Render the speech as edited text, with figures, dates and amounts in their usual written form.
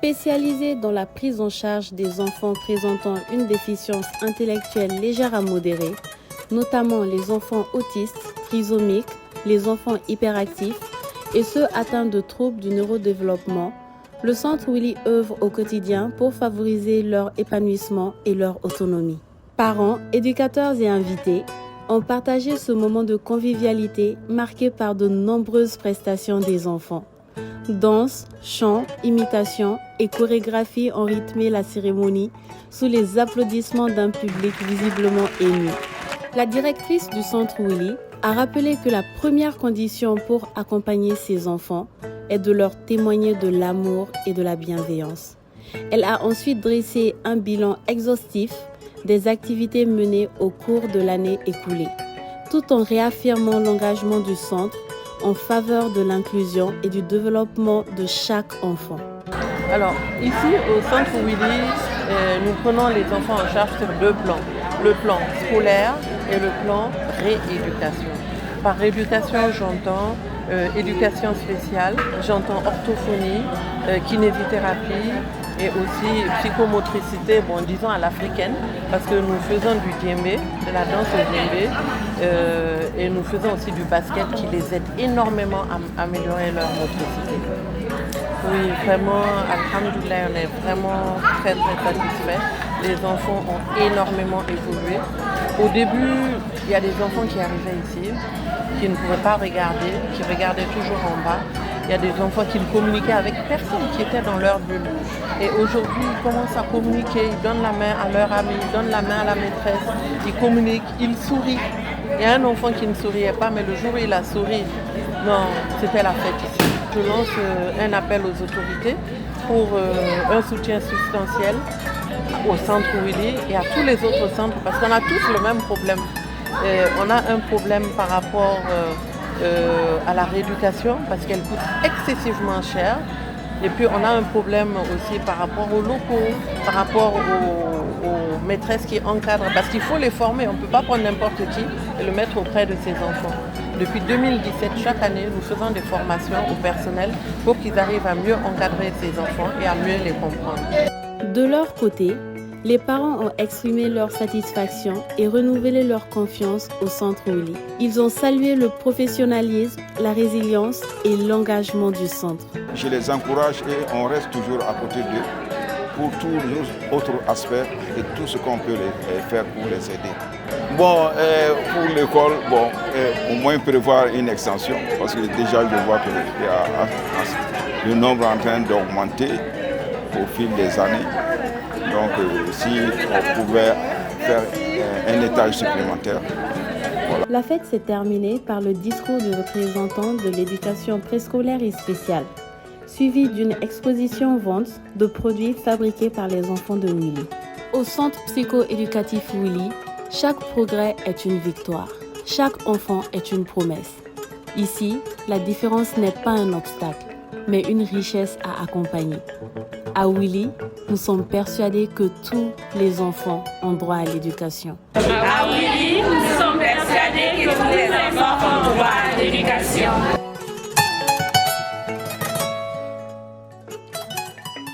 Spécialisé dans la prise en charge des enfants présentant une déficience intellectuelle légère à modérée, notamment les enfants autistes, trisomiques, les enfants hyperactifs et ceux atteints de troubles du neurodéveloppement, le Centre Willy œuvre au quotidien pour favoriser leur épanouissement et leur autonomie. Parents, éducateurs et invités ont partagé ce moment de convivialité marqué par de nombreuses prestations des enfants. Danse, chant, imitation et chorégraphie ont rythmé la cérémonie sous les applaudissements d'un public visiblement ému. La directrice du Centre Willy a rappelé que la première condition pour accompagner ces enfants est de leur témoigner de l'amour et de la bienveillance. Elle a ensuite dressé un bilan exhaustif des activités menées au cours de l'année écoulée, tout en réaffirmant l'engagement du centre en faveur de l'inclusion et du développement de chaque enfant. Alors, ici au Centre Willy, nous prenons les enfants en charge sur deux plans. Le plan scolaire et le plan rééducation. Par rééducation, j'entends éducation spéciale, j'entends orthophonie, kinésithérapie et aussi psychomotricité, disons à l'africaine, parce que nous faisons du djembé, de la danse au djembé, et nous faisons aussi du basket qui les aide énormément à améliorer leur motricité. Oui, vraiment, alhamdoulilah, on est vraiment très satisfaits. Les enfants ont énormément évolué. Au début, il y a des enfants qui arrivaient ici, qui ne pouvaient pas regarder, qui regardaient toujours en bas. Il y a des enfants qui ne communiquaient avec personne, qui étaient dans leur bulle. Et aujourd'hui, ils commencent à communiquer, ils donnent la main à leur ami, ils donnent la main à la maîtresse, ils communiquent, ils sourient. Il y a un enfant qui ne souriait pas, mais le jour où il a souri, non, c'était la fête ici. Je lance un appel aux autorités pour un soutien substantiel au Centre Willy et à tous les autres centres, parce qu'on a tous le même problème. On a un problème par rapport à la rééducation, parce qu'elle coûte excessivement cher. Et puis on a un problème aussi par rapport aux locaux, par rapport aux maîtresses qui encadrent, parce qu'il faut les former, on ne peut pas prendre n'importe qui et le mettre auprès de ses enfants. Depuis 2017, chaque année, nous faisons des formations au personnel pour qu'ils arrivent à mieux encadrer ces enfants et à mieux les comprendre. De leur côté, les parents ont exprimé leur satisfaction et renouvelé leur confiance au Centre Willy. Ils ont salué le professionnalisme, la résilience et l'engagement du centre. Je les encourage et on reste toujours à côté d'eux pour tous les autres aspects et tout ce qu'on peut faire pour les aider. Pour l'école, au moins prévoir une extension, parce que déjà je vois qu'il y a le nombre en train d'augmenter au fil des années. Donc si on pouvait faire un étage supplémentaire. Voilà. La fête s'est terminée par le discours du représentant de l'éducation préscolaire et spéciale, suivi d'une exposition-vente de produits fabriqués par les enfants de Willy. Au centre psycho-éducatif Willy, chaque progrès est une victoire, chaque enfant est une promesse. Ici, la différence n'est pas un obstacle, mais une richesse à accompagner. À Willy, nous sommes persuadés que tous les enfants ont droit à l'éducation. À Willy, nous sommes persuadés que tous les enfants ont droit à l'éducation.